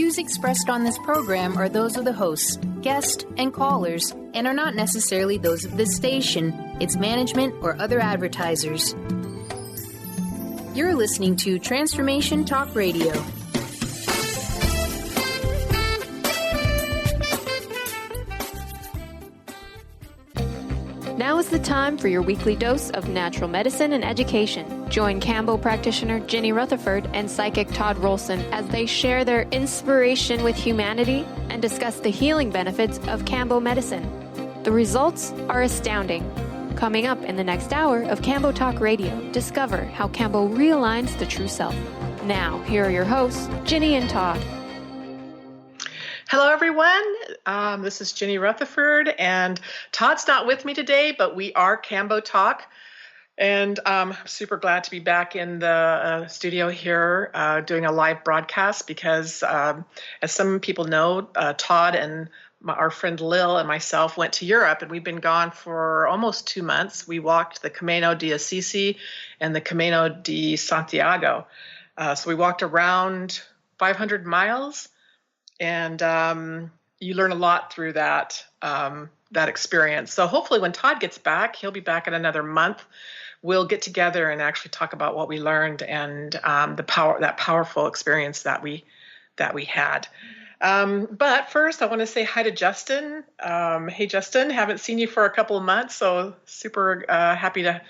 views expressed on this program are those of the hosts, guests, and callers, and are not necessarily those of this station, its management, or other advertisers. You're listening to Transformation Talk Radio. Now is the time for your weekly dose of natural medicine and education. Join Kambo practitioner Ginny Rutherford and psychic Todd Rolson as they share their inspiration with humanity and discuss the healing benefits of Kambo medicine. The results are astounding. Coming up in the next hour of Kambo Talk Radio, discover how Kambo realigns the true self. Now, here are your hosts, Ginny and Todd. Hello, everyone. This is Ginny Rutherford, and Todd's not with me today, but we are Kambo Talk, and I'm super glad to be back in the studio here doing a live broadcast because, as some people know, Todd and our friend Lil and myself went to Europe, and we've been gone for almost 2 months. We walked the Camino de Assisi and the Camino de Santiago. So we walked around 500 miles. And you learn a lot through that experience. So hopefully when Todd gets back, he'll be back in another month. We'll get together and actually talk about what we learned and that powerful experience that we had. But first, I want to say hi to Justin. Hey, Justin, haven't seen you for a couple of months, so super happy to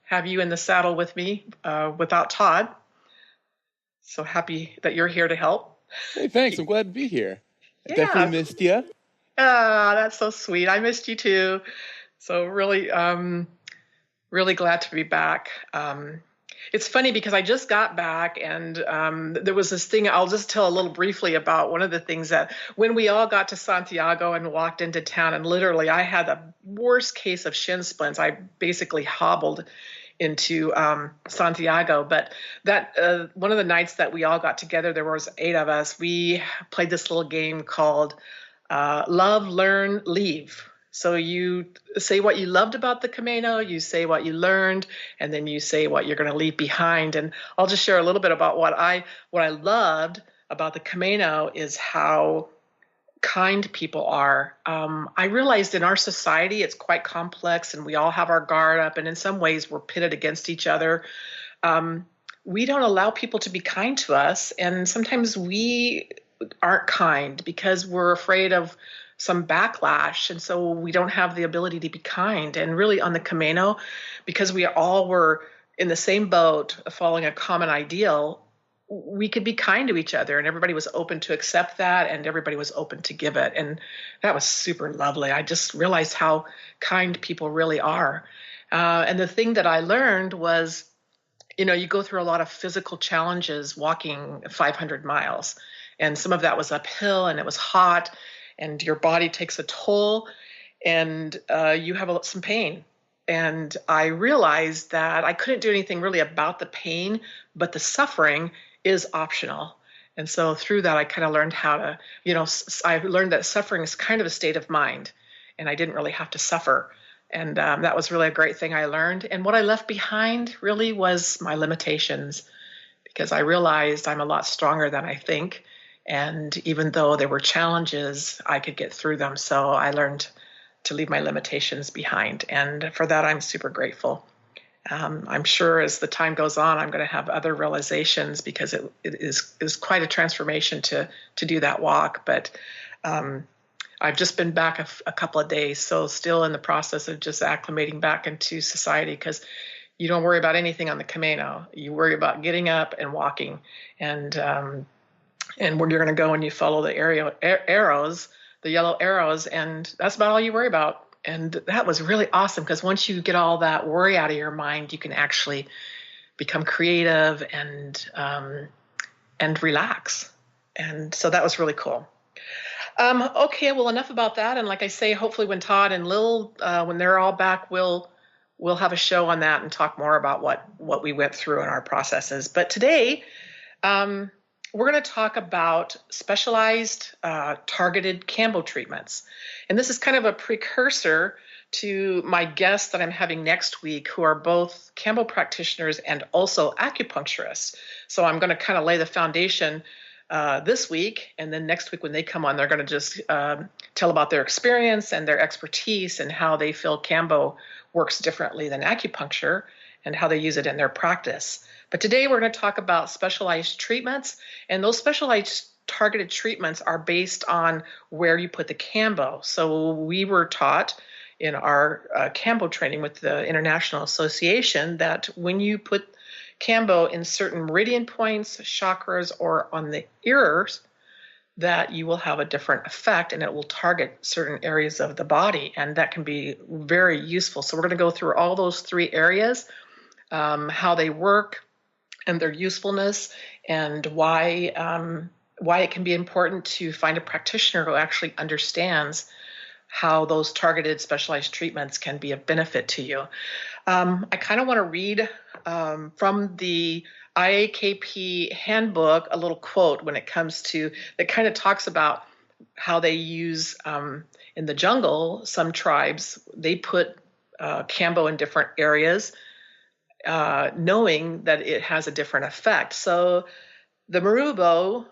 have you in the saddle with me without Todd. So happy that you're here to help. Hey, thanks. I'm glad to be here. I Yeah. definitely missed you. That's so sweet. I missed you too. So really, really glad to be back. It's funny because I just got back and there was this thing, I'll just tell a little briefly about one of the things that when we all got to Santiago and walked into town, and literally I had the worst case of shin splints. I basically hobbled into Santiago, but that one of the nights that we all got together, there was 8 of us. We played this little game called Love, Learn, Leave. So you say what you loved about the Camino, you say what you learned, and then you say what you're going to leave behind. And I'll just share a little bit about what I loved about the Camino is how kind people are. I realized in our society it's quite complex and we all have our guard up, and in some ways we're pitted against each other. We don't allow people to be kind to us, and sometimes we aren't kind because we're afraid of some backlash, and so we don't have the ability to be kind. And really on the Camino, because we all were in the same boat following a common ideal, we could be kind to each other, and everybody was open to accept that, and everybody was open to give it. And that was super lovely. I just realized how kind people really are. And the thing that I learned was, you go through a lot of physical challenges walking 500 miles. And some of that was uphill, and it was hot, and your body takes a toll, and you have some pain. And I realized that I couldn't do anything really about the pain, but the suffering is optional. And so through that, I kind of learned how to, I learned that suffering is kind of a state of mind, and I didn't really have to suffer. And that was really a great thing I learned. And what I left behind really was my limitations, because I realized I'm a lot stronger than I think. And even though there were challenges, I could get through them. So I learned to leave my limitations behind. And for that, I'm super grateful. I'm sure as the time goes on, I'm going to have other realizations, because it is quite a transformation to do that walk. But I've just been back a couple of days, so still in the process of just acclimating back into society, because you don't worry about anything on the Camino. You worry about getting up and walking, and where you're going to go, and you follow the arrows, the yellow arrows, and that's about all you worry about. And that was really awesome, because once you get all that worry out of your mind, you can actually become creative and relax. And so that was really cool. Okay, well, enough about that. And like I say, hopefully when Todd and Lil, when they're all back, we'll have a show on that and talk more about what we went through in our processes. But today, we're going to talk about specialized targeted Kambo treatments. And this is kind of a precursor to my guests that I'm having next week, who are both Kambo practitioners and also acupuncturists. So I'm going to kind of lay the foundation this week. And then next week when they come on, they're going to just tell about their experience and their expertise and how they feel kambo works differently than acupuncture and how they use it in their practice. But today we're going to talk about specialized treatments, and those specialized targeted treatments are based on where you put the kambo. So we were taught in our kambo training with the International Association that when you put kambo in certain meridian points, chakras, or on the ears, that you will have a different effect and it will target certain areas of the body, and that can be very useful. So we're going to go through all those three areas, how they work and their usefulness, and why it can be important to find a practitioner who actually understands how those targeted specialized treatments can be of benefit to you. I kind of want to read from the IAKP handbook a little quote when it comes to, that kind of talks about how they use in the jungle, some tribes, they put kambo in different areas, knowing that it has a different effect. So the Marubo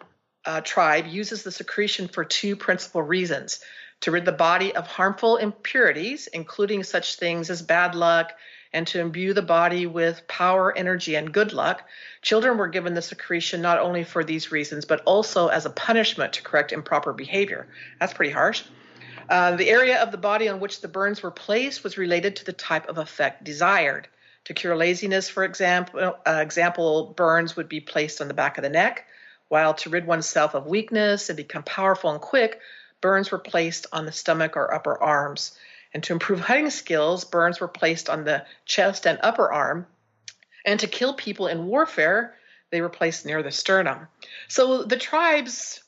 tribe uses the secretion for two principal reasons: to rid the body of harmful impurities, including such things as bad luck, and to imbue the body with power, energy, and good luck. Children were given the secretion not only for these reasons, but also as a punishment to correct improper behavior. That's pretty harsh. The area of the body on which the burns were placed was related to the type of effect desired. To cure laziness, for example, burns would be placed on the back of the neck, while to rid oneself of weakness and become powerful and quick, burns were placed on the stomach or upper arms. And to improve hunting skills, burns were placed on the chest and upper arm. And to kill people in warfare, they were placed near the sternum. So the tribes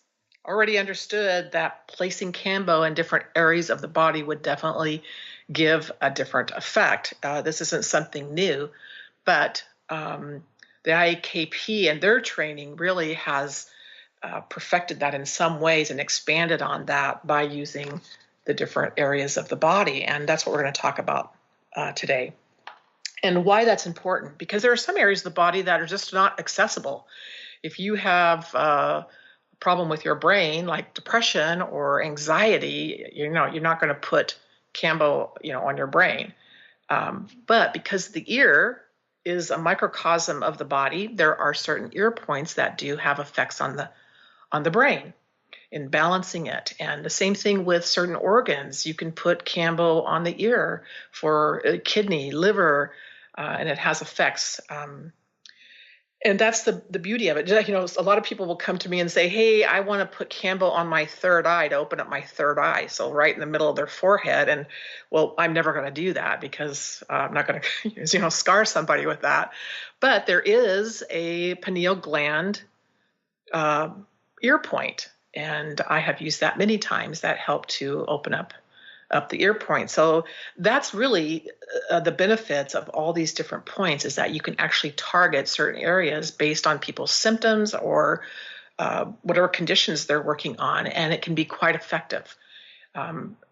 already understood that placing kambo in different areas of the body would definitely give a different effect. This isn't something new, but the IAKP and their training really has perfected that in some ways and expanded on that by using the different areas of the body. And that's what we're going to talk about today. And why that's important, because there are some areas of the body that are just not accessible. If you have a problem with your brain, like depression or anxiety, you're not going to put kambo, on your brain. But because the ear is a microcosm of the body, there are certain ear points that do have effects on the brain in balancing it. And the same thing with certain organs. You can put kambo on the ear for kidney, liver, and it has effects. And that's the beauty of it. A lot of people will come to me and say, hey, I want to put kambo on my third eye to open up my third eye. So right in the middle of their forehead. And well, I'm never going to do that because I'm not going to, scar somebody with that. But there is a pineal gland ear point. And I have used that many times. That helped to open up the ear point. So that's really the benefits of all these different points, is that you can actually target certain areas based on people's symptoms or whatever conditions they're working on. And it can be quite effective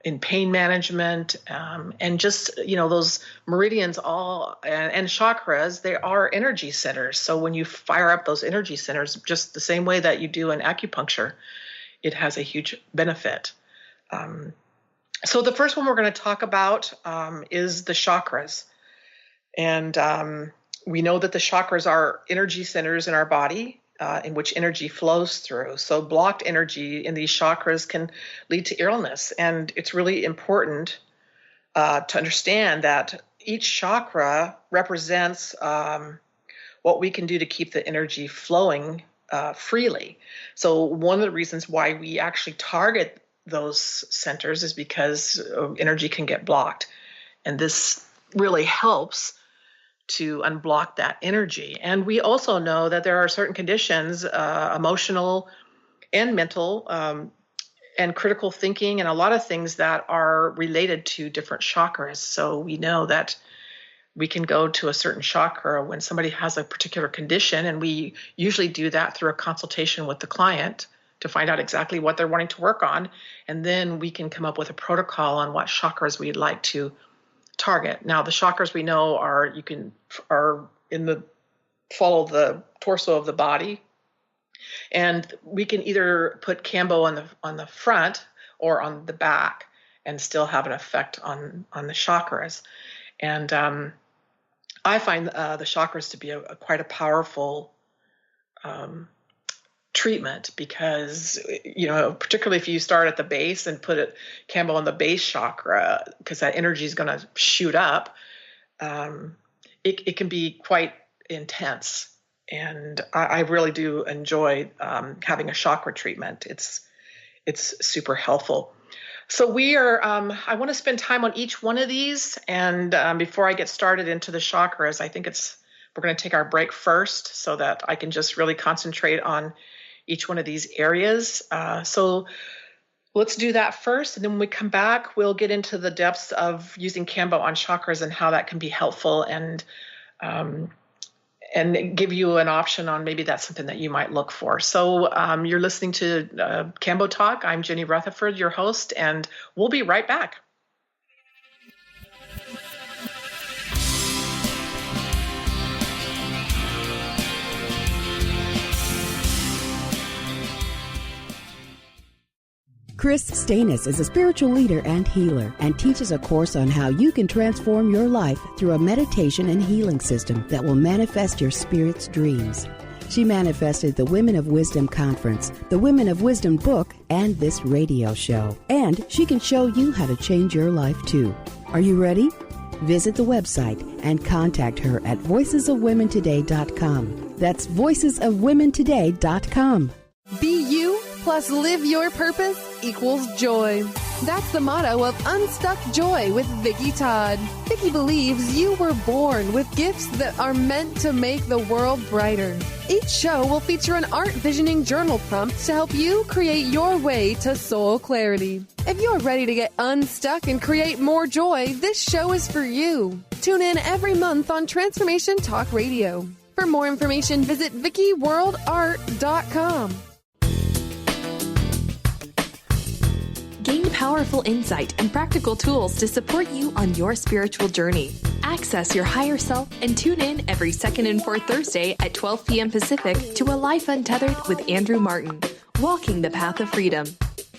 in pain management and just, those meridians and chakras, they are energy centers. So when you fire up those energy centers, just the same way that you do in acupuncture, it has a huge benefit. So the first one we're going to talk about is the chakras. And we know that the chakras are energy centers in our body in which energy flows through. So blocked energy in these chakras can lead to illness. And it's really important to understand that each chakra represents what we can do to keep the energy flowing freely. So one of the reasons why we actually target those centers is because energy can get blocked. And this really helps to unblock that energy. And we also know that there are certain conditions, emotional and mental, and critical thinking, and a lot of things that are related to different chakras. So we know that we can go to a certain chakra when somebody has a particular condition, and we usually do that through a consultation with the client to find out exactly what they're wanting to work on. And then we can come up with a protocol on what chakras we'd like to target. Now, the chakras we know are follow the torso of the body. And we can either put kambo on the front or on the back and still have an effect on the chakras. And I find the chakras to be quite a powerful treatment, because, particularly if you start at the base and put kambo on the base chakra, because that energy is going to shoot up, it can be quite intense. And I really do enjoy having a chakra treatment. It's super helpful. So I want to spend time on each one of these. And before I get started into the chakras, I think we're going to take our break first so that I can just really concentrate on each one of these areas. So let's do that first. And then when we come back, we'll get into the depths of using kambo on chakras and how that can be helpful, and give you an option on maybe that's something that you might look for. So you're listening to Kambo Talk. I'm Ginny Rutherford, your host, and we'll be right back. Chris Stanis is a spiritual leader and healer and teaches a course on how you can transform your life through a meditation and healing system that will manifest your spirit's dreams. She manifested the Women of Wisdom Conference, the Women of Wisdom book, and this radio show. And she can show you how to change your life too. Are you ready? Visit the website and contact her at voicesofwomentoday.com. That's voicesofwomentoday.com. Be you plus live your purpose equals joy. That's the motto of Unstuck Joy with Vicki Todd. Vicki believes you were born with gifts that are meant to make the world brighter. Each show will feature an art visioning journal prompt to help you create your way to soul clarity. If you're ready to get unstuck and create more joy, this show is for you. Tune in every month on Transformation Talk Radio. For more information, visit VickiWorldArt.com. Gain powerful insight and practical tools to support you on your spiritual journey. Access your higher self and tune in every second and fourth Thursday at 12 p.m. Pacific to A Life Untethered with Andrew Martin, Walking the Path of Freedom.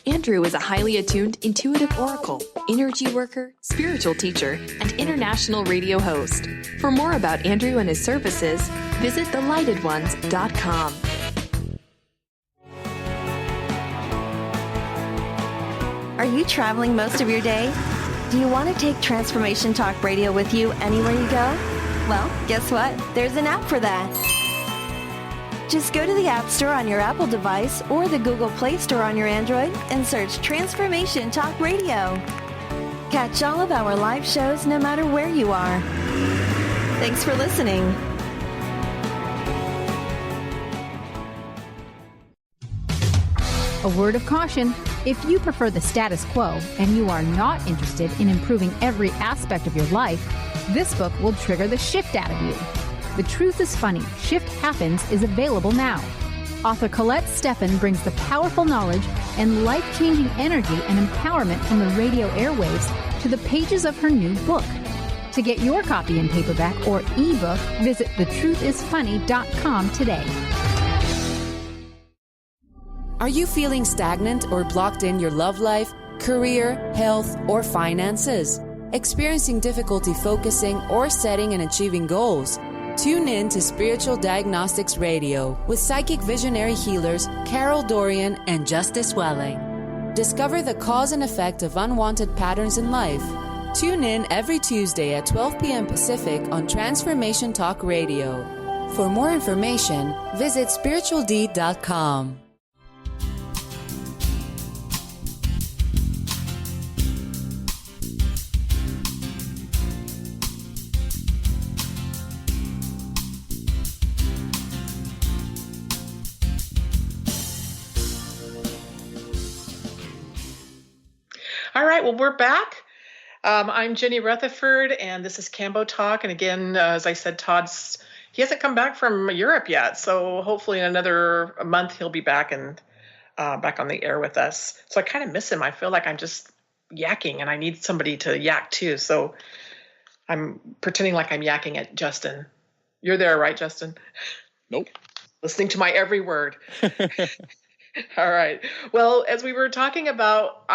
Andrew is a highly attuned, intuitive oracle, energy worker, spiritual teacher, and international radio host. For more about Andrew and his services, visit thelightedones.com. Are you traveling most of your day? Do you want to take Transformation Talk Radio with you anywhere you go? Well, guess what? There's an app for that. Just go to the App Store on your Apple device or the Google Play Store on your Android and search Transformation Talk Radio. Catch all of our live shows no matter where you are. Thanks for listening. A word of caution. If you prefer the status quo and you are not interested in improving every aspect of your life, this book will trigger the shift out of you. The Truth is Funny, Shift Happens is available now. Author Colette Steffen brings the powerful knowledge and life-changing energy and empowerment from the radio airwaves to the pages of her new book. To get your copy in paperback or ebook, visit thetruthисfunny.com today. Are you feeling stagnant or blocked in your love life, career, health, or finances? Experiencing difficulty focusing or setting and achieving goals? Tune in to Spiritual Diagnostics Radio with psychic visionary healers Carol Dorian and Justice Welling. Discover the cause and effect of unwanted patterns in life. Tune in every Tuesday at 12 p.m. Pacific on Transformation Talk Radio. For more information, visit spiritualdeed.com. All right, well, we're back. I'm Ginny Rutherford, and this is Kambo Talk. And again, as I said, he hasn't come back from Europe yet, so hopefully in another month he'll be back and back on the air with us. So I kind of miss him. I feel like I'm just yakking, and I need somebody to yak too. So I'm pretending like I'm yakking at Justin. You're there, right, Justin? Nope. listening to my every word. All right. Well, as we were talking about,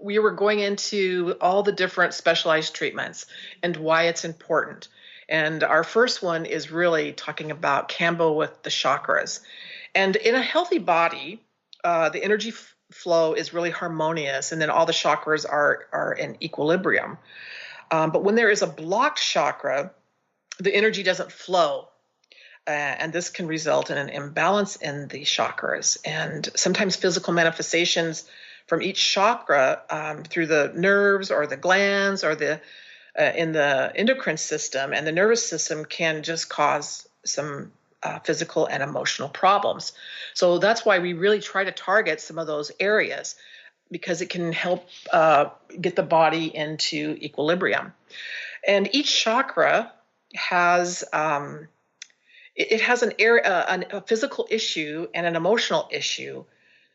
we were going into all the different specialized treatments and why it's important. And our first one is really talking about kambo with the chakras. And in a healthy body, the energy flow is really harmonious, and then all the chakras are in equilibrium. But when there is a blocked chakra, the energy doesn't flow. And this can result in an imbalance in the chakras. And sometimes physical manifestations from each chakra through the nerves or the glands or in the endocrine system and the nervous system can just cause some physical and emotional problems. So that's why we really try to target some of those areas, because it can help get the body into equilibrium. And each chakra has it has an area, a physical issue and an emotional issue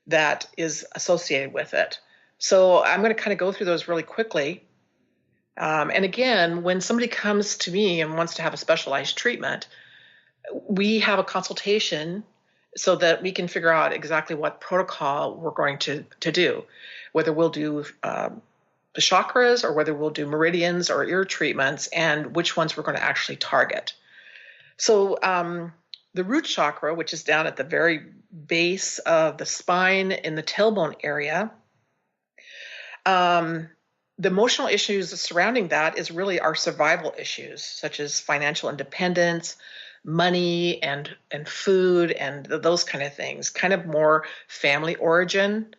that is associated with it. So I'm going to kind of go through those really quickly. And again, when somebody comes to me and wants to have a specialized treatment, we have a consultation so that we can figure out exactly what protocol we're going to do, whether we'll do the chakras or whether we'll do meridians or ear treatments, and which ones we're going to actually target. So the root chakra, which is down at the very base of the spine in the tailbone area, the emotional issues surrounding that is really our survival issues, such as financial independence, money and food and those kind of things, kind of more family origin.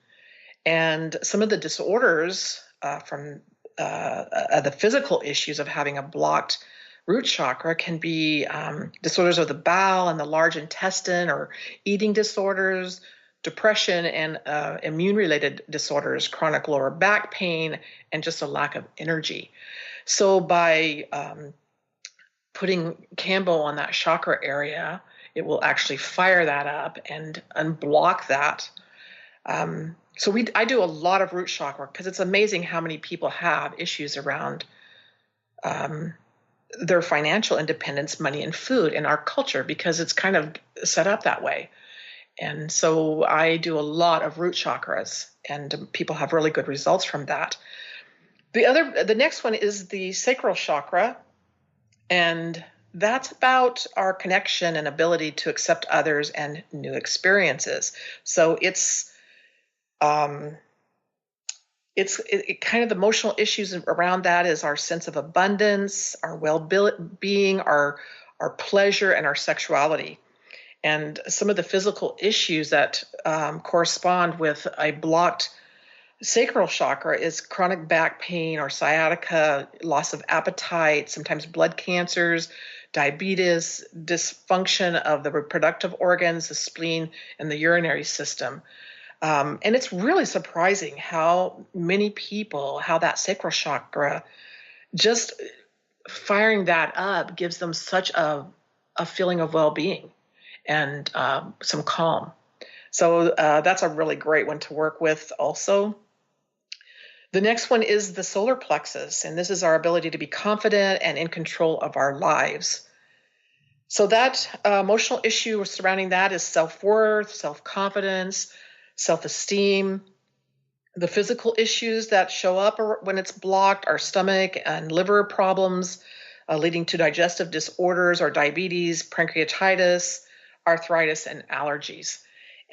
And some of the disorders from the physical issues of having a blocked root chakra can be disorders of the bowel and the large intestine, or eating disorders, depression, and immune-related disorders, chronic lower back pain, and just a lack of energy. So by putting kambo on that chakra area, it will actually fire that up and unblock that. So I do a lot of root chakra because it's amazing how many people have issues around their financial independence, money, and food in our culture, because it's kind of set up that way. And so I do a lot of root chakras, and people have really good results from that. The next one is the sacral chakra, and that's about our connection and ability to accept others and new experiences. So it's kind of the emotional issues around that is our sense of abundance, our well-being, our pleasure, and our sexuality. And some of the physical issues that correspond with a blocked sacral chakra is chronic back pain or sciatica, loss of appetite, sometimes blood cancers, diabetes, dysfunction of the reproductive organs, the spleen, and the urinary system. And it's really surprising how many people, how that sacral chakra, just firing that up gives them such a feeling of well-being and some calm. So that's a really great one to work with also. The next one is the solar plexus, and this is our ability to be confident and in control of our lives. So that emotional issue surrounding that is self-worth, self-confidence, self-esteem. The physical issues that show up when it's blocked are stomach and liver problems, leading to digestive disorders or diabetes, pancreatitis, arthritis, and allergies.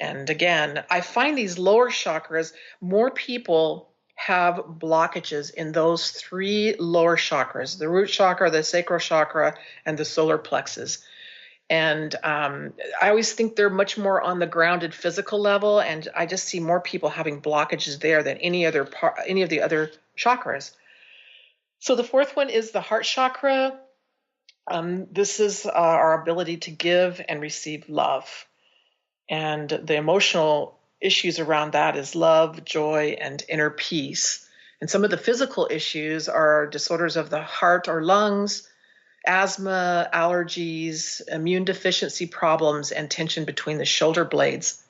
And again, I find these lower chakras, more people have blockages in those three lower chakras, the root chakra, the sacral chakra, and the solar plexus. And I always think they're much more on the grounded physical level, and I just see more people having blockages there than any of the other chakras. So the fourth one is the heart chakra. This is our ability to give and receive love. And the emotional issues around that is love, joy, and inner peace. And some of the physical issues are disorders of the heart or lungs, asthma, allergies, immune deficiency problems, and tension between the shoulder blades.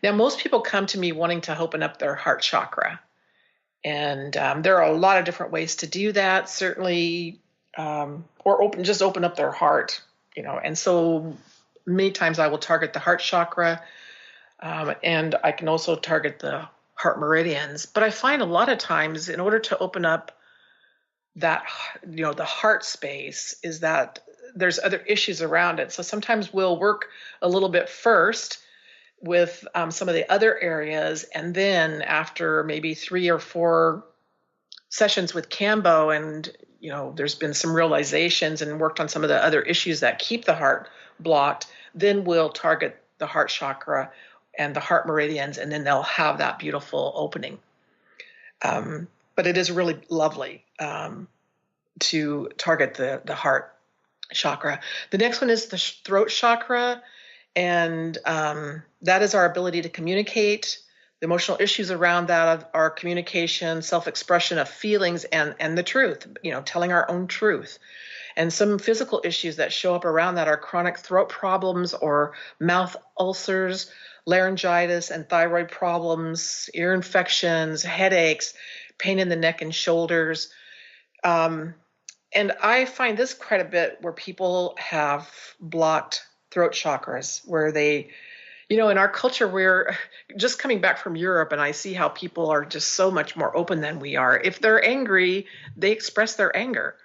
Now, most people come to me wanting to open up their heart chakra. And there are a lot of different ways to do that, certainly, or open up their heart, And so many times I will target the heart chakra, and I can also target the heart meridians. But I find a lot of times in order to open up that, the heart space, is that there's other issues around it. So sometimes we'll work a little bit first with some of the other areas, and then after maybe 3 or 4 sessions with Kambo, and there's been some realizations and worked on some of the other issues that keep the heart blocked, then we'll target the heart chakra and the heart meridians, and then they'll have that beautiful opening. But it is really lovely to target the heart chakra. The next one is the throat chakra, and that is our ability to communicate. The emotional issues around that are communication, self-expression of feelings, and the truth, telling our own truth. And some physical issues that show up around that are chronic throat problems or mouth ulcers, laryngitis and thyroid problems, ear infections, headaches, pain in the neck and shoulders. And I find this quite a bit where people have blocked throat chakras, where they, in our culture, we're just coming back from Europe, and I see how people are just so much more open than we are. If they're angry, they express their anger.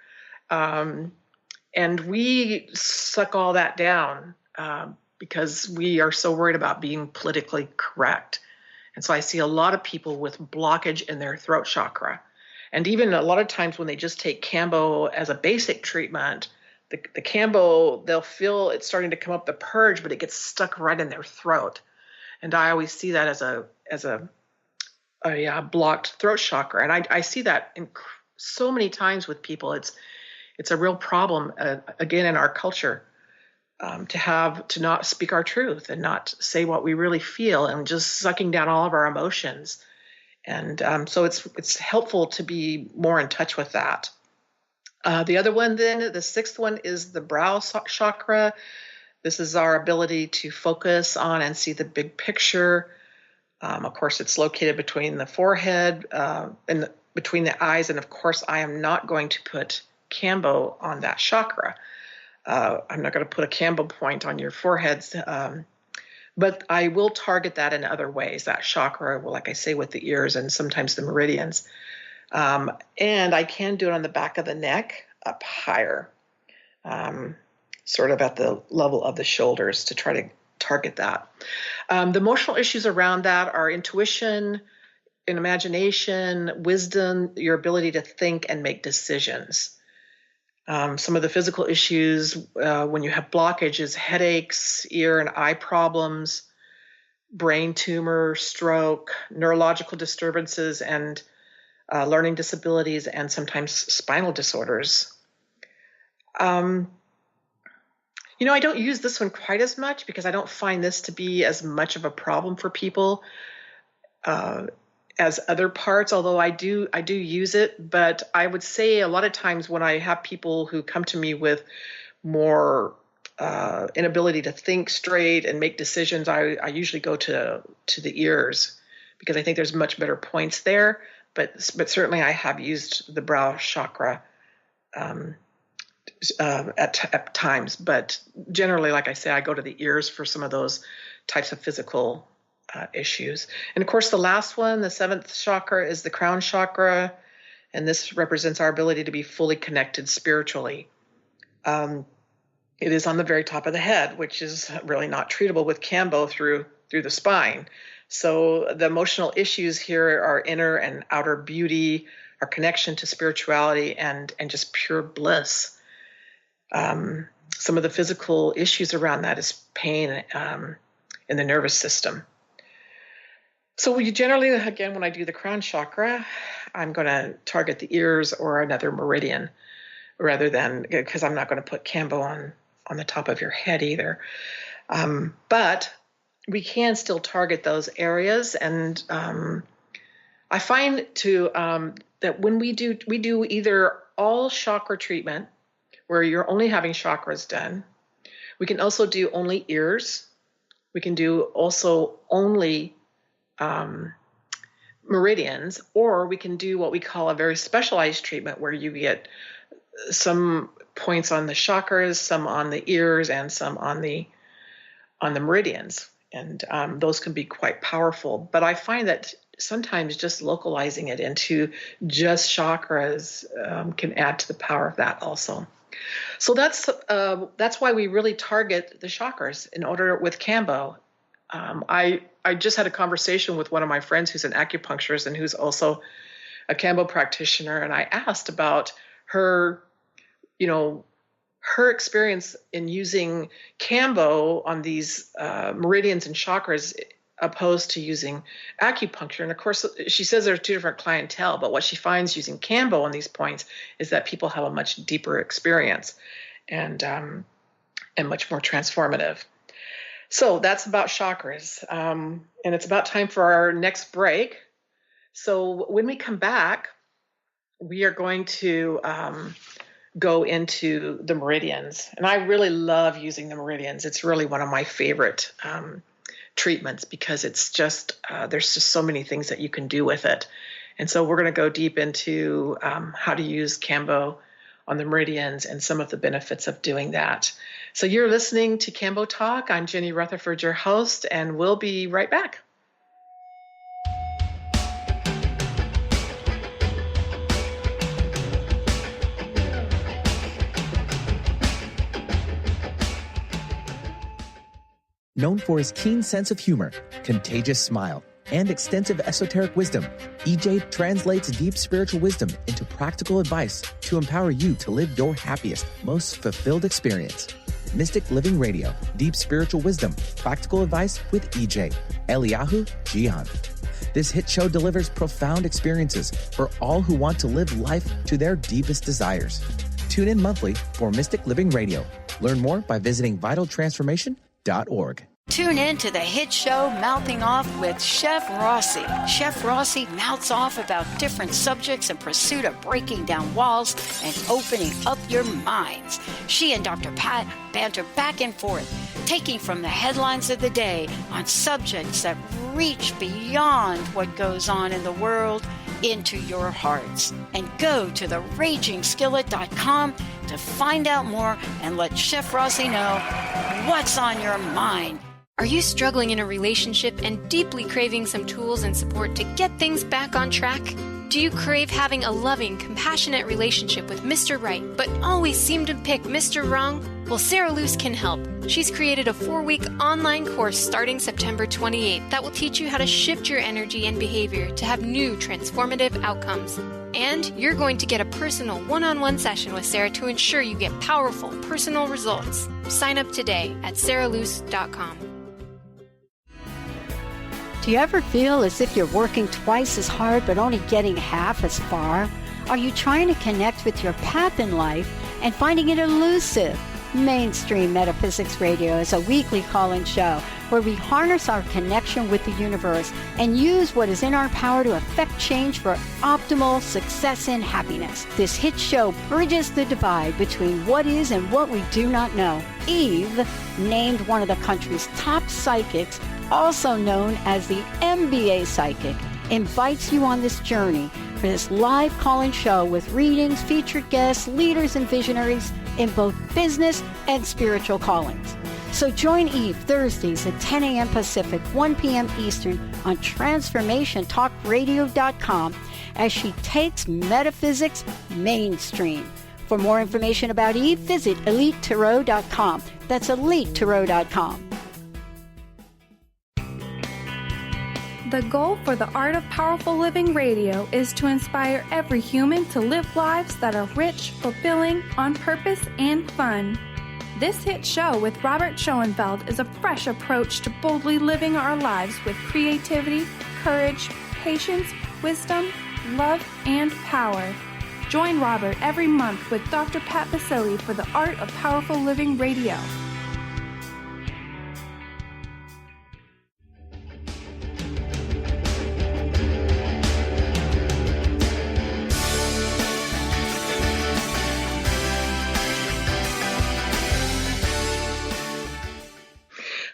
And we suck all that down because we are so worried about being politically correct. And so I see a lot of people with blockage in their throat chakra. And even a lot of times when they just take Kambo as a basic treatment, the Kambo, they'll feel it's starting to come up the purge, but it gets stuck right in their throat. And I always see that as a blocked throat chakra. And I see that so many times with people. It's a real problem, again, in our culture, to not speak our truth and not say what we really feel, and just sucking down all of our emotions. And so it's helpful to be more in touch with that. The other one then, the 6th one, is the brow chakra. This is our ability to focus on and see the big picture. Of course, it's located between the forehead and between the eyes. And of course, I am not going to put Kambo on that chakra. I'm not going to put a Kambo point on your foreheads. But I will target that in other ways, that chakra, like I say, with the ears and sometimes the meridians. And I can do it on the back of the neck, up higher, sort of at the level of the shoulders, to try to target that. The emotional issues around that are intuition, imagination, wisdom, your ability to think and make decisions. Some of the physical issues when you have blockages, headaches, ear and eye problems, brain tumor, stroke, neurological disturbances, and learning disabilities, and sometimes spinal disorders. I don't use this one quite as much because I don't find this to be as much of a problem for people as other parts, although I do use it. But I would say a lot of times when I have people who come to me with more inability to think straight and make decisions, I usually go to the ears, because I think there's much better points there. But certainly I have used the brow chakra at times. But generally, like I say, I go to the ears for some of those types of physical issues. And of course, the last one, the 7th chakra, is the crown chakra. And this represents our ability to be fully connected spiritually. It is on the very top of the head, which is really not treatable with Kambo through the spine. So the emotional issues here are inner and outer beauty, our connection to spirituality, and just pure bliss. Some of the physical issues around that is pain in the nervous system. So we generally, again, when I do the crown chakra, I'm going to target the ears or another meridian, rather than, because I'm not going to put Kambo on the top of your head either. But we can still target those areas. And I find that when we do either all chakra treatment, where you're only having chakras done. We can also do only ears. We can do also only meridians, or we can do what we call a very specialized treatment, where you get some points on the chakras, some on the ears, and some on the on the meridians. And those can be quite powerful. But I find that sometimes just localizing it into just chakras can add to the power of that also. So that's why we really target the chakras in order with Kambo. I just had a conversation with one of my friends who's an acupuncturist and who's also a Kambo practitioner, and I asked about her, her experience in using Kambo on these meridians and chakras opposed to using acupuncture. And of course, she says there are two different clientele, but what she finds using Kambo on these points is that people have a much deeper experience and much more transformative. So that's about chakras. And it's about time for our next break. So when we come back, we are going to go into the meridians. And I really love using the meridians. It's really one of my favorite treatments because it's just, there's just so many things that you can do with it. And so we're going to go deep into how to use Kambo on the meridians and some of the benefits of doing that. So you're listening to Kambo Talk. I'm Ginny Rutherford, your host, and we'll be right back. Known for his keen sense of humor, contagious smile, and extensive esoteric wisdom, EJ translates deep spiritual wisdom into practical advice to empower you to live your happiest, most fulfilled experience. Mystic Living Radio, Deep Spiritual Wisdom, Practical Advice with EJ, Eliyahu Jian. This hit show delivers profound experiences for all who want to live life to their deepest desires. Tune in monthly for Mystic Living Radio. Learn more by visiting vitaltransformation.org. Tune in to the hit show Mouthing Off with Chef Rossi. Chef Rossi mouths off about different subjects in pursuit of breaking down walls and opening up your minds. She and Dr. Pat banter back and forth, taking from the headlines of the day on subjects that reach beyond what goes on in the world into your hearts. And go to theragingskillet.com to find out more and let Chef Rossi know what's on your mind. Are you struggling in a relationship and deeply craving some tools and support to get things back on track? Do you crave having a loving, compassionate relationship with Mr. Right, but always seem to pick Mr. Wrong? Well, Sarah Luce can help. She's created a 4-week online course starting September 28th that will teach you how to shift your energy and behavior to have new transformative outcomes. And you're going to get a personal one-on-one session with Sarah to ensure you get powerful, personal results. Sign up today at sarahluce.com. Do you ever feel as if you're working twice as hard but only getting half as far? Are you trying to connect with your path in life and finding it elusive? Mainstream Metaphysics Radio is a weekly call-in show where we harness our connection with the universe and use what is in our power to affect change for optimal success and happiness. This hit show bridges the divide between what is and what we do not know. Eve, named one of the country's top psychics, also known as the MBA Psychic, invites you on this journey for this live call-in show with readings, featured guests, leaders, and visionaries in both business and spiritual callings. So join Eve Thursdays at 10 a.m. Pacific, 1 p.m. Eastern on TransformationTalkRadio.com as she takes metaphysics mainstream. For more information about Eve, visit EliteTarot.com. That's EliteTarot.com. The goal for the Art of Powerful Living Radio is to inspire every human to live lives that are rich, fulfilling, on purpose, and fun. This hit show with Robert Schoenfeld is a fresh approach to boldly living our lives with creativity, courage, patience, wisdom, love, and power. Join Robert every month with Dr. Pat Basile for the Art of Powerful Living Radio.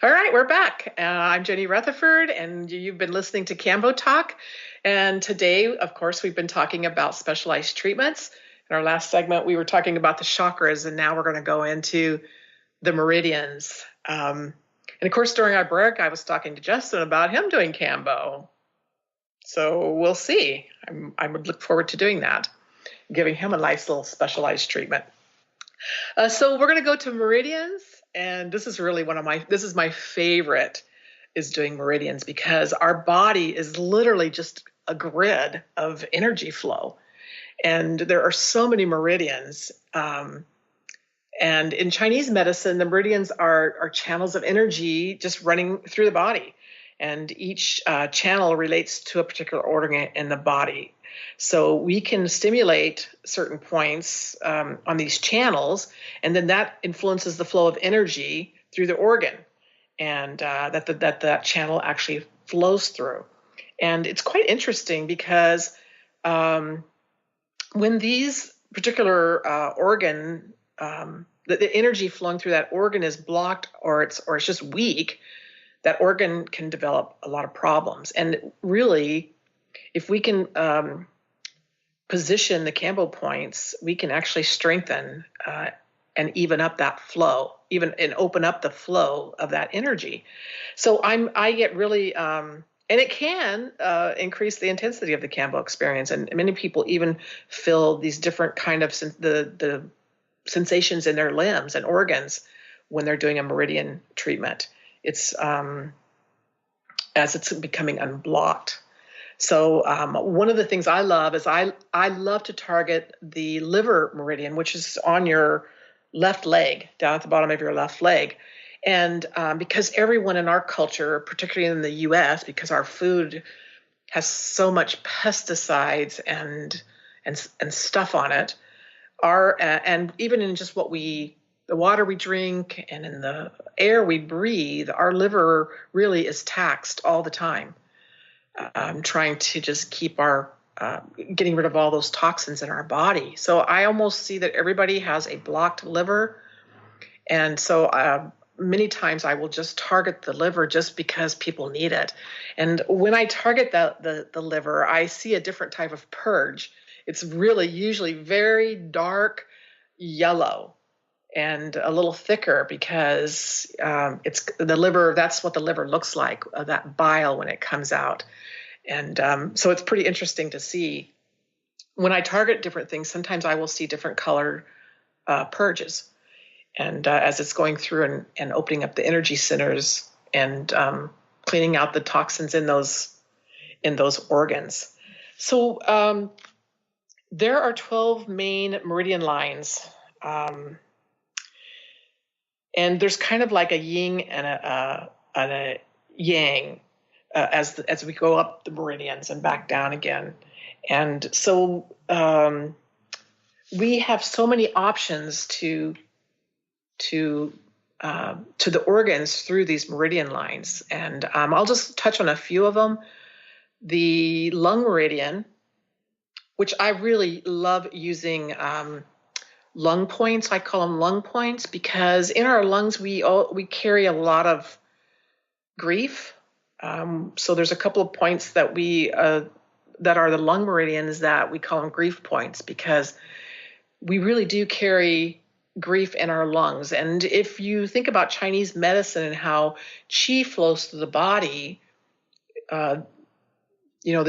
All right, we're back. I'm Ginny Rutherford, and you've been listening to Kambo Talk. And today, of course, we've been talking about specialized treatments. In our last segment, we were talking about the chakras, and now we're going to go into the meridians. And of course, during our break, I was talking to Justin about him doing kambo. So we'll see. I would look forward to doing that, giving him a nice little specialized treatment. So we're going to go to meridians. And this is really this is my favorite, is doing meridians, because our body is literally just a grid of energy flow. And there are so many meridians. And in Chinese medicine, the meridians are channels of energy just running through the body. And each channel relates to a particular organ in the body. So we can stimulate certain points on these channels, and then that influences the flow of energy through the organ, and that channel actually flows through. And it's quite interesting because when these particular organ, the energy flowing through that organ is blocked, or it's just weak, that organ can develop a lot of problems. And really, if we can position the kambo points, we can actually strengthen and even up that flow, and open up the flow of that energy. So I get really, and it can increase the intensity of the kambo experience. And many people even feel these different kind of the sensations in their limbs and organs when they're doing a meridian treatment. It's as it's becoming unblocked. So one of the things I love is I love to target the liver meridian, which is on your left leg, down at the bottom of your left leg. And because everyone in our culture, particularly in the U.S., because our food has so much pesticides and stuff on it, and even in just the water we drink and in the air we breathe, our liver really is taxed all the time. Trying to just keep our getting rid of all those toxins in our body. So I almost see that everybody has a blocked liver. And so many times I will just target the liver just because people need it. And when I target the liver, I see a different type of purge. It's really usually very dark yellow and a little thicker, because it's the liver. That's what the liver looks like, that bile when it comes out. And so it's pretty interesting to see. When I target different things, sometimes I will see different colored purges. And as it's going through and opening up the energy centers and cleaning out the toxins in those organs. So there are 12 main meridian lines. And there's kind of like a yin and a yang as we go up the meridians and back down again. And so we have so many options to the organs through these meridian lines. And I'll just touch on a few of them. The lung meridian, which I really love using lung points. I call them lung points because in our lungs we carry a lot of grief. So there's a couple of points that that are the lung meridians that we call them grief points, because we really do carry grief in our lungs. And if you think about Chinese medicine and how qi flows through the body, the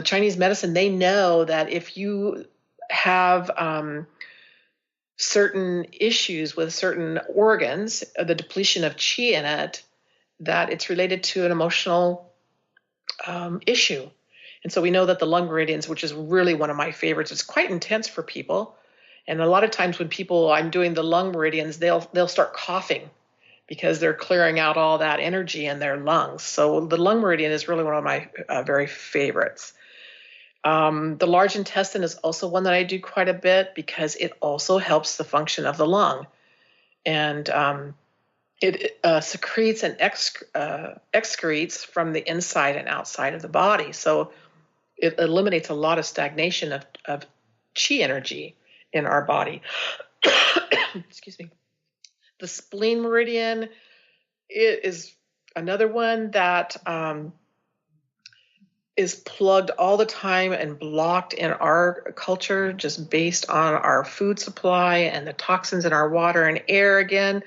Chinese medicine, they know that if you have certain issues with certain organs, the depletion of qi in it, that it's related to an emotional issue. And so we know that the lung meridians, which is really one of my favorites, it's quite intense for people. And a lot of times when I'm doing the lung meridians, they'll start coughing because they're clearing out all that energy in their lungs. So the lung meridian is really one of my very favorites. The large intestine is also one that I do quite a bit because it also helps the function of the lung. And it secretes and excretes from the inside and outside of the body. So it eliminates a lot of stagnation of qi energy in our body. Excuse me. The spleen meridian, it is another one that is plugged all the time and blocked in our culture, just based on our food supply and the toxins in our water and air again.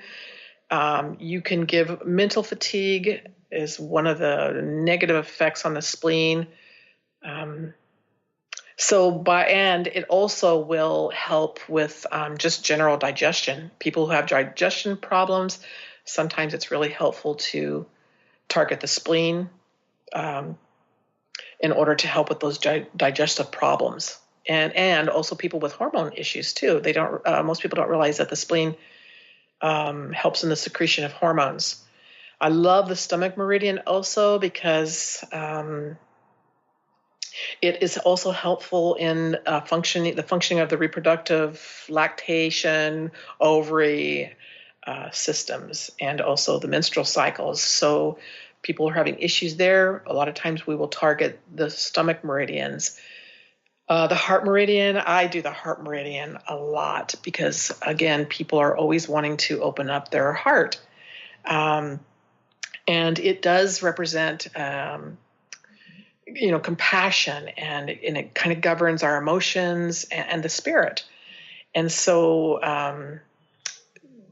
You can give mental fatigue is one of the negative effects on the spleen. And it also will help with just general digestion. People who have digestion problems, sometimes it's really helpful to target the spleen in order to help with those digestive problems. And also people with hormone issues too. Most people don't realize that the spleen helps in the secretion of hormones. I love the stomach meridian also because it is also helpful in the functioning of the reproductive, lactation, ovary systems, and also the menstrual cycles. So people who are having issues there, a lot of times we will target the stomach meridians. The heart meridian, I do the heart meridian a lot because, again, people are always wanting to open up their heart. And it does represent, compassion, and it kind of governs our emotions and the spirit. And so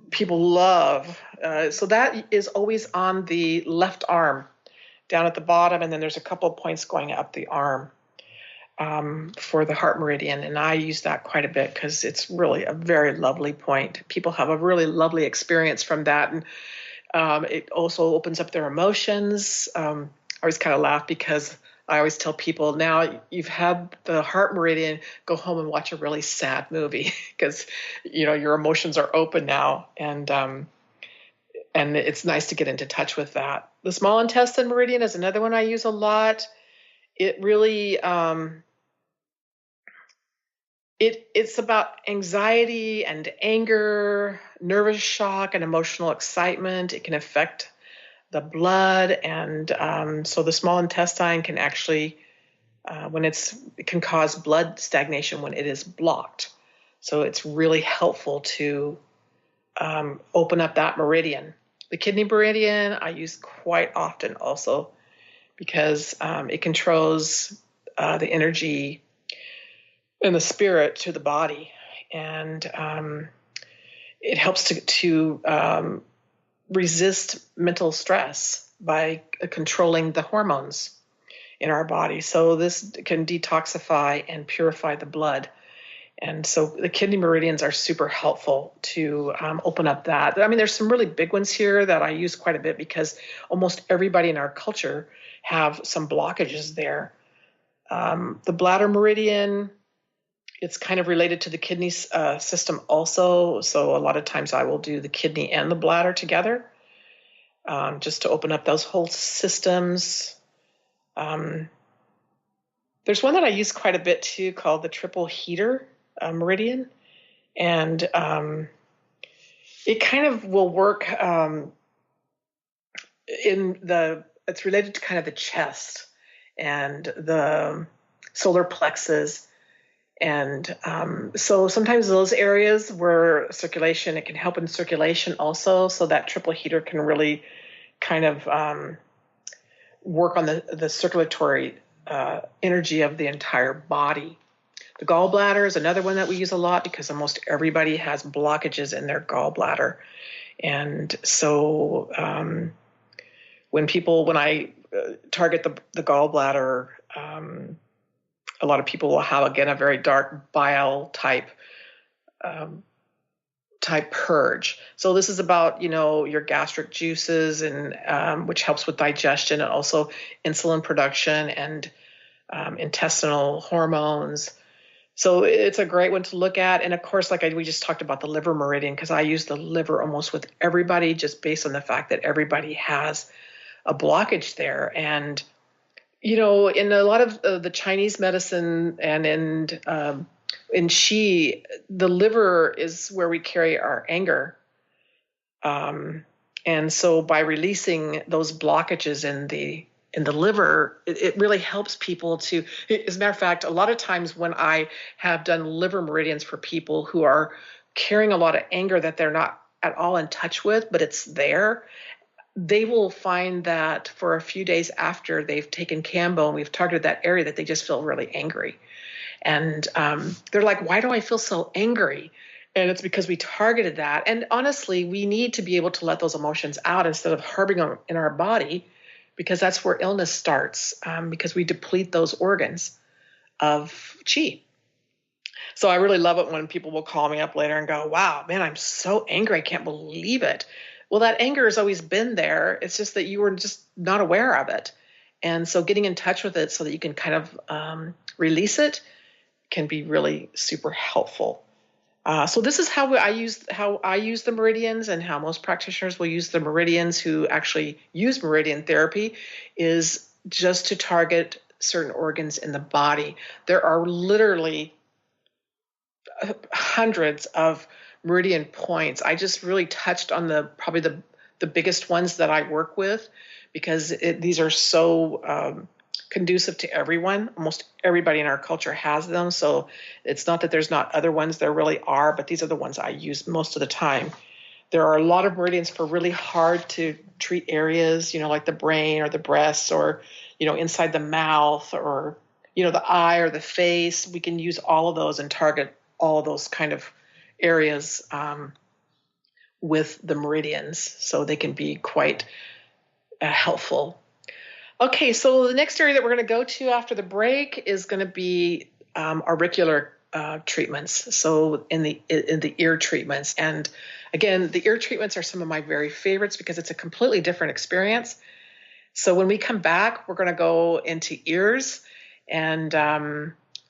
people love, so that is always on the left arm, down at the bottom, and then there's a couple of points going up the arm. For the heart meridian, and I use that quite a bit because it's really a very lovely point. People have a really lovely experience from that, and it also opens up their emotions. I always kind of laugh because I always tell people, now you've had the heart meridian, go home and watch a really sad movie because your emotions are open now, and it's nice to get into touch with that. The small intestine meridian is another one I use a lot. It really, it's about anxiety and anger, nervous shock, and emotional excitement. It can affect the blood, and so the small intestine can actually, it can cause blood stagnation when it is blocked. So it's really helpful to open up that meridian. The kidney meridian I use quite often also, because it controls the energy and the spirit to the body, and it helps to resist mental stress by controlling the hormones in our body. So this can detoxify and purify the blood. And so the kidney meridians are super helpful to open up that. I mean, there's some really big ones here that I use quite a bit because almost everybody in our culture have some blockages there. The bladder meridian, it's kind of related to the kidney system also. So a lot of times I will do the kidney and the bladder together just to open up those whole systems. There's one that I use quite a bit too called the triple heater meridian. And it kind of will work it's related to kind of the chest and the solar plexus. And so sometimes those areas where circulation, it can help in circulation also. So that triple heater can really kind of work on the circulatory energy of the entire body. The gallbladder is another one that we use a lot because almost everybody has blockages in their gallbladder. And so when I target the gallbladder, a lot of people will have, again, a very dark bile type purge. So this is about, your gastric juices and which helps with digestion and also insulin production and intestinal hormones. So it's a great one to look at. And of course, we just talked about the liver meridian, because I use the liver almost with everybody just based on the fact that everybody has a blockage there. And, in a lot of the Chinese medicine and in Qi, the liver is where we carry our anger. And so by releasing those blockages in the liver, it really helps people to, as a matter of fact, a lot of times when I have done liver meridians for people who are carrying a lot of anger that they're not at all in touch with, but it's there, they will find that for a few days after they've taken kambo and we've targeted that area, that they just feel really angry. And they're like, why do I feel so angry? And it's because we targeted that. And honestly, we need to be able to let those emotions out instead of harboring them in our body, because that's where illness starts, because we deplete those organs of chi. So I really love it when people will call me up later and go, wow, man, I'm so angry. I can't believe it. Well, that anger has always been there. It's just that you were just not aware of it. And so getting in touch with it so that you can kind of release it can be really super helpful. So this is how I use the meridians, and how most practitioners will use the meridians who actually use meridian therapy is just to target certain organs in the body. There are literally hundreds of meridian points. I just really touched on probably the biggest ones that I work with, because these are so conducive to everyone. Almost everybody in our culture has them. So it's not that there's not other ones, there really are, but these are the ones I use most of the time. There are a lot of meridians for really hard to treat areas, like the brain or the breasts, or, inside the mouth, or, the eye or the face. We can use all of those and target all of those kind of areas with the meridians, so they can be quite helpful. Okay, so the next area that we're going to go to after the break is going to be auricular treatments. So in the ear treatments, and again, the ear treatments are some of my very favorites because it's a completely different experience. So when we come back, we're going to go into ears and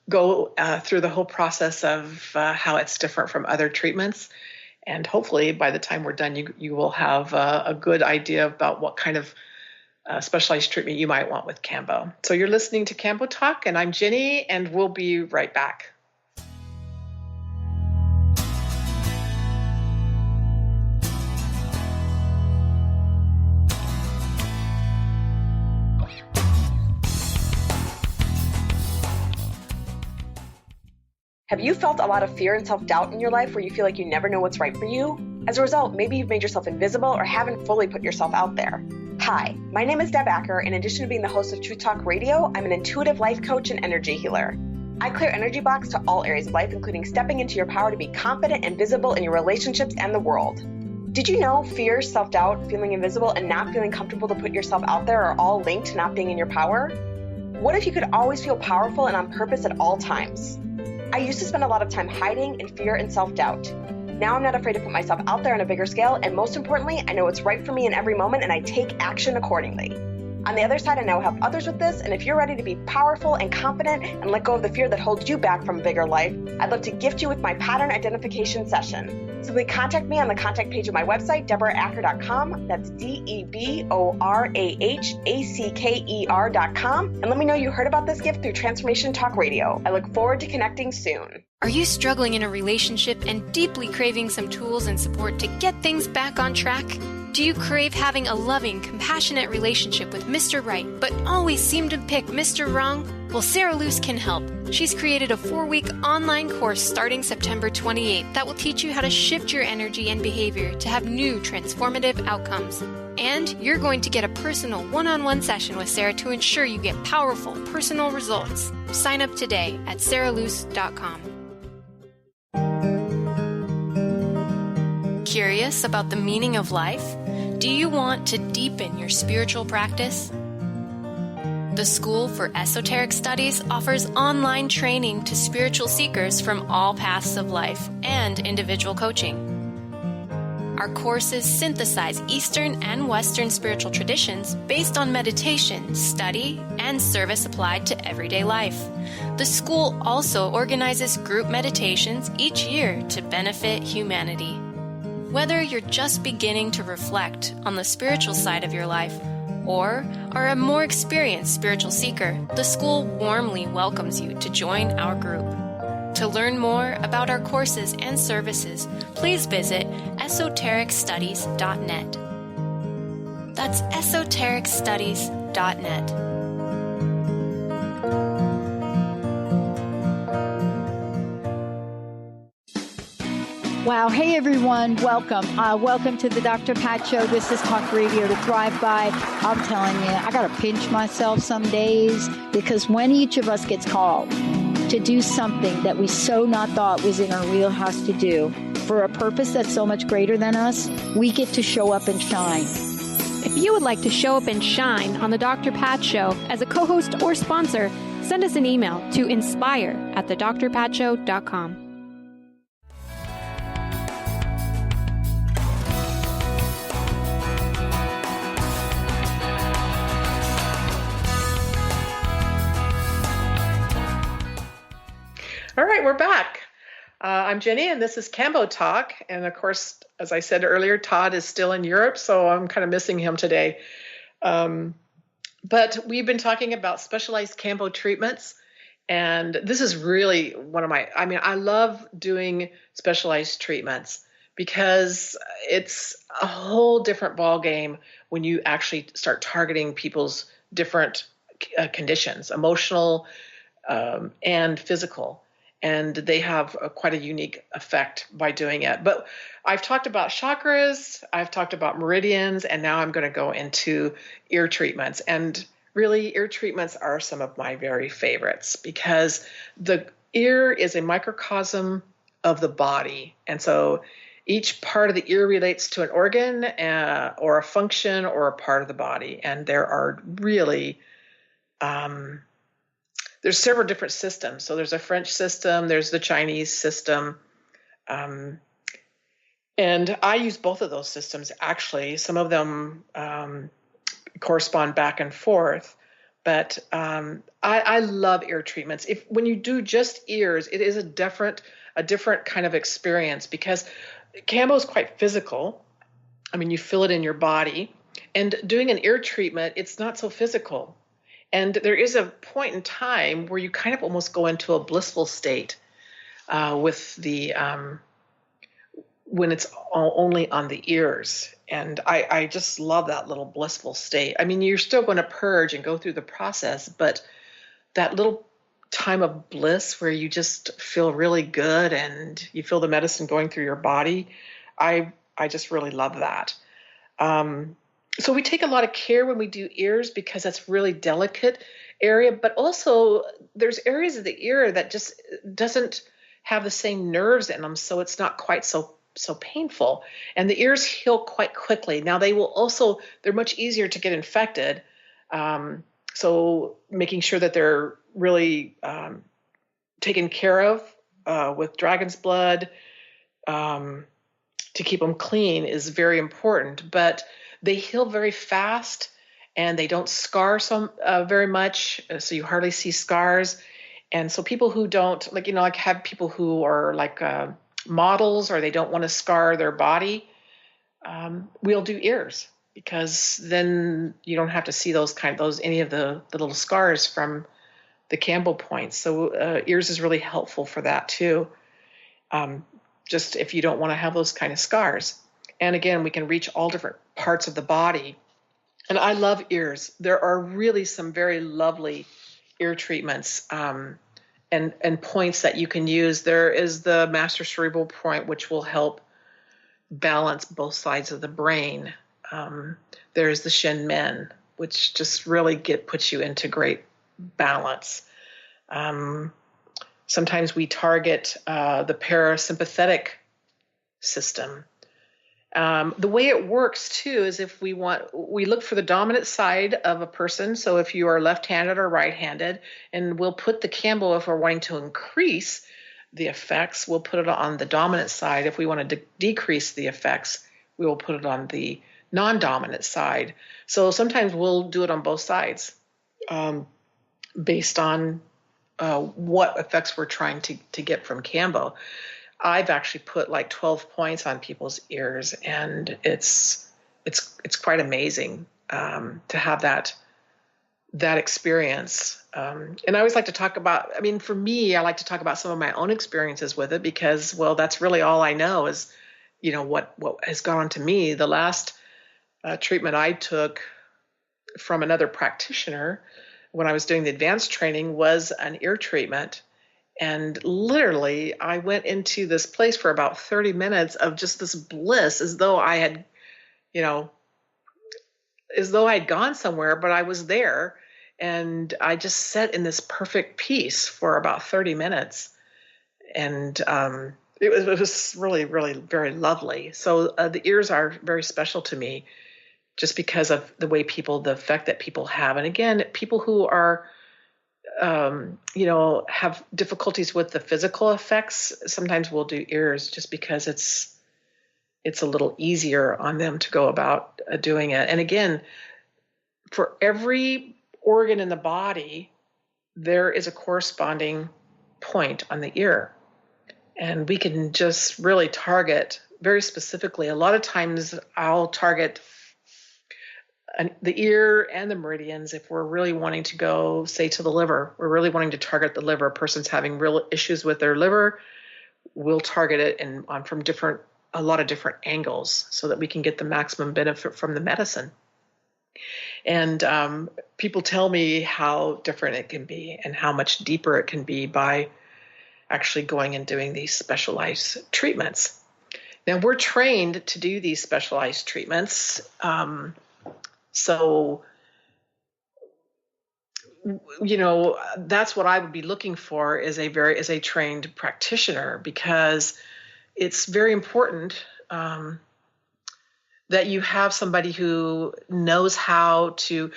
go through the whole process of how it's different from other treatments. And hopefully by the time we're done, you will have a good idea about what kind of specialized treatment you might want with Kambo. So you're listening to Kambo Talk, and I'm Ginny, and we'll be right back. Have you felt a lot of fear and self-doubt in your life where you feel like you never know what's right for you? As a result, maybe you've made yourself invisible or haven't fully put yourself out there. Hi, my name is Deb Acker. In addition to being the host of Truth Talk Radio, I'm an intuitive life coach and energy healer. I clear energy blocks to all areas of life, including stepping into your power to be confident and visible in your relationships and the world. Did you know fear, self-doubt, feeling invisible, and not feeling comfortable to put yourself out there are all linked to not being in your power? What if you could always feel powerful and on purpose at all times? I used to spend a lot of time hiding in fear and self-doubt. Now I'm not afraid to put myself out there on a bigger scale, and most importantly, I know what's right for me in every moment, and I take action accordingly. On the other side, I now help others with this, and if you're ready to be powerful and confident and let go of the fear that holds you back from a bigger life, I'd love to gift you with my pattern identification session. Simply contact me on the contact page of my website, DeborahAcker.com. That's DeborahAcker.com. And let me know you heard about this gift through Transformation Talk Radio. I look forward to connecting soon. Are you struggling in a relationship and deeply craving some tools and support to get things back on track? Do you crave having a loving, compassionate relationship with Mr. Right, but always seem to pick Mr. Wrong? Well, Sarah Luce can help. She's created a 4-week online course starting September 28th that will teach you how to shift your energy and behavior to have new transformative outcomes. And you're going to get a personal one-on-one session with Sarah to ensure you get powerful, personal results. Sign up today at sarahluce.com. Curious about the meaning of life? Do you want to deepen your spiritual practice? The School for Esoteric Studies offers online training to spiritual seekers from all paths of life and individual coaching. Our courses synthesize Eastern and Western spiritual traditions based on meditation, study, and service applied to everyday life. The school also organizes group meditations each year to benefit humanity. Whether you're just beginning to reflect on the spiritual side of your life or are a more experienced spiritual seeker, the school warmly welcomes you to join our group. To learn more about our courses and services, please visit esotericstudies.net. That's esotericstudies.net. Wow. Hey, everyone. Welcome. Welcome to the Dr. Pat Show. This is Talk Radio to Thrive By. I'm telling you, I got to pinch myself some days because when each of us gets called to do something that we so not thought was in our wheelhouse to do, for a purpose that's so much greater than us, we get to show up and shine. If you would like to show up and shine on the Dr. Pat Show as a co-host or sponsor, send us an email to inspire@thedrpatshow.com. All right, we're back. I'm Ginny, and this is Kambo-Talk. And of course, as I said earlier, Todd is still in Europe, so I'm kind of missing him today. But we've been talking about specialized Kambo treatments. And this is really one of I love doing specialized treatments because it's a whole different ballgame when you actually start targeting people's different conditions, emotional and physical. And they have quite a unique effect by doing it. But I've talked about chakras, I've talked about meridians, and now I'm going to go into ear treatments. And really, ear treatments are some of my very favorites because the ear is a microcosm of the body. And so each part of the ear relates to an organ or a function or a part of the body. And there are really... there's several different systems. So there's a French system, there's the Chinese system. And I use both of those systems, actually. Some of them correspond back and forth. But I love ear treatments. When you do just ears, it is a different kind of experience because Kambo is quite physical. I mean, you feel it in your body. And doing an ear treatment, it's not so physical. And there is a point in time where you kind of almost go into a blissful state with the when it's only on the ears. And I just love that little blissful state. I mean, you're still going to purge and go through the process, but that little time of bliss where you just feel really good and you feel the medicine going through your body, I just really love that. So we take a lot of care when we do ears because that's really delicate area, but also there's areas of the ear that just doesn't have the same nerves in them, so it's not quite so painful. And the ears heal quite quickly. Now they're much easier to get infected. So making sure that they're really taken care of with dragon's blood to keep them clean is very important. But they heal very fast and they don't scar very much. So you hardly see scars. And so people who don't have people who are like models or they don't want to scar their body, we'll do ears because then you don't have to see any of the little scars from the Kambo points. So ears is really helpful for that too. Just if you don't want to have those kind of scars. And again, we can reach all different parts of the body. And I love ears. There are really some very lovely ear treatments and points that you can use. There is the master cerebral point, which will help balance both sides of the brain. There's the Shin Men, which just really puts you into great balance. Sometimes we target the parasympathetic system. The way it works too is we look for the dominant side of a person. So if you are left-handed or right-handed, and we'll put the Kambo, if we're wanting to increase the effects, we'll put it on the dominant side. If we want to decrease the effects, we will put it on the non-dominant side. So sometimes we'll do it on both sides based on what effects we're trying to get from Kambo. I've actually put like 12 points on people's ears, and it's quite amazing to have that experience. And I always like to talk about, for me, I like to talk about some of my own experiences with it because, well, that's really all I know is, what has gone on to me. The last treatment I took from another practitioner when I was doing the advanced training was an ear treatment. And literally, I went into this place for about 30 minutes of just this bliss, as though I had, gone somewhere, but I was there. And I just sat in this perfect peace for about 30 minutes. And It was really, really very lovely. So the ears are very special to me just because of the effect that people have. And again, people who are, have difficulties with the physical effects, sometimes we'll do ears just because it's a little easier on them to go about doing it. And again, for every organ in the body, there is a corresponding point on the ear. And we can just really target very specifically. A lot of times I'll target the ear and the meridians if we're really wanting to go, say, to the liver. We're really wanting to target the liver. A person's having real issues with their liver. We'll target it from a lot of different angles so that we can get the maximum benefit from the medicine. And people tell me how different it can be and how much deeper it can be by actually going and doing these specialized treatments. Now, we're trained to do these specialized treatments. So, that's what I would be looking for as a trained practitioner, because it's very important that you have somebody who knows how to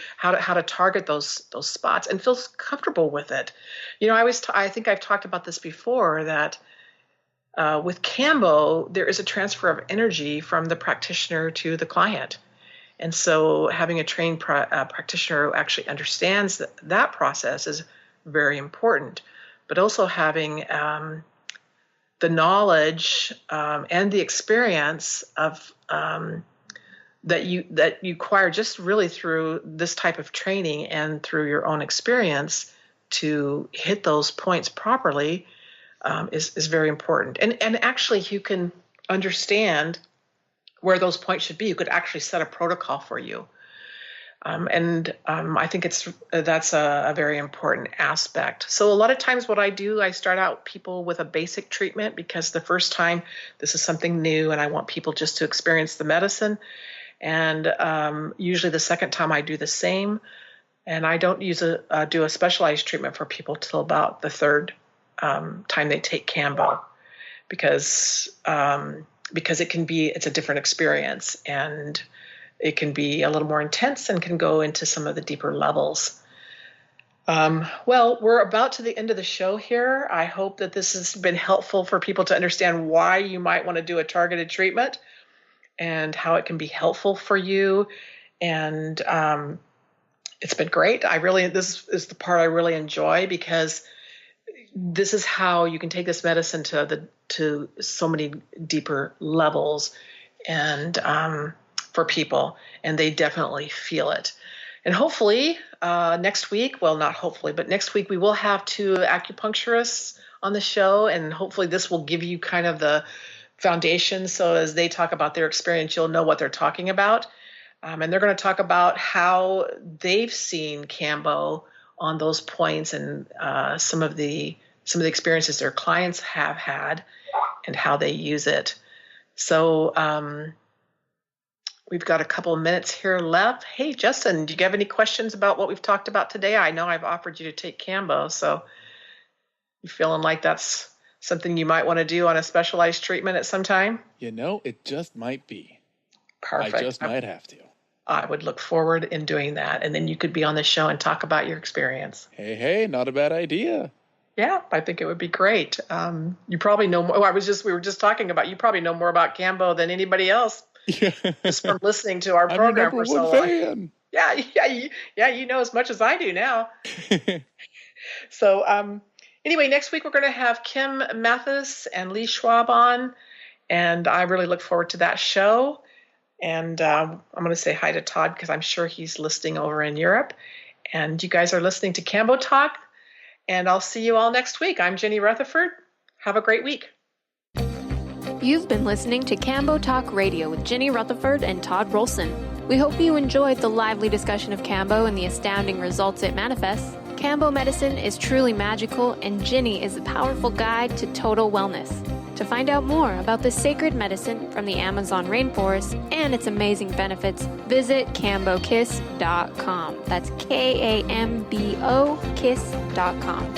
target those spots and feels comfortable with it. I think I've talked about this before, that with Kambo, there is a transfer of energy from the practitioner to the client. And so having a trained practitioner who actually understands that process is very important, but also having the knowledge and the experience of that you acquire just really through this type of training and through your own experience to hit those points properly is very important. And actually, you can understand where those points should be. You could actually set a protocol for you. I think that's a very important aspect. So a lot of times what I do, I start out people with a basic treatment, because the first time this is something new and I want people just to experience the medicine. And usually the second time I do the same. And I don't do a specialized treatment for people till about the third time they take Kambo, because it's a different experience, and it can be a little more intense and can go into some of the deeper levels. Well, we're about to the end of the show here. I hope that this has been helpful for people to understand why you might want to do a targeted treatment and how it can be helpful for you. And it's been great. This is the part I really enjoy, because this is how you can take this medicine to so many deeper levels and for people, and they definitely feel it. And hopefully next week, well, not hopefully, but next week we will have 2 acupuncturists on the show, and hopefully this will give you kind of the foundation, so as they talk about their experience, you'll know what they're talking about. And they're going to talk about how they've seen Kambo on those points, and some of the experiences their clients have had and how they use it. So we've got a couple of minutes here left. Hey, Justin, do you have any questions about what we've talked about today? I know I've offered you to take Kambo, so you feeling like that's something you might want to do on a specialized treatment at some time? It just might be. Perfect. I just might have to. I would look forward in doing that. And then you could be on the show and talk about your experience. Hey, not a bad idea. Yeah, I think it would be great. You probably know more. We were just talking about, you probably know more about Kambo than anybody else. Yeah. Just from listening to our program for so long. Fan. Yeah, you know as much as I do now. So, anyway, next week we're going to have Kim Mathis and Lee Schwab on, and I really look forward to that show. And I'm going to say hi to Todd, because I'm sure he's listening over in Europe. And you guys are listening to Kambo Talk, and I'll see you all next week. I'm Ginny Rutherford. Have a great week. You've been listening to Kambo Talk Radio with Ginny Rutherford and Todd Rolson. We hope you enjoyed the lively discussion of Kambo and the astounding results it manifests. Kambo medicine is truly magical, and Ginny is a powerful guide to total wellness. To find out more about this sacred medicine from the Amazon rainforest and its amazing benefits, visit kambokiss.com. That's KAMBO kiss.com.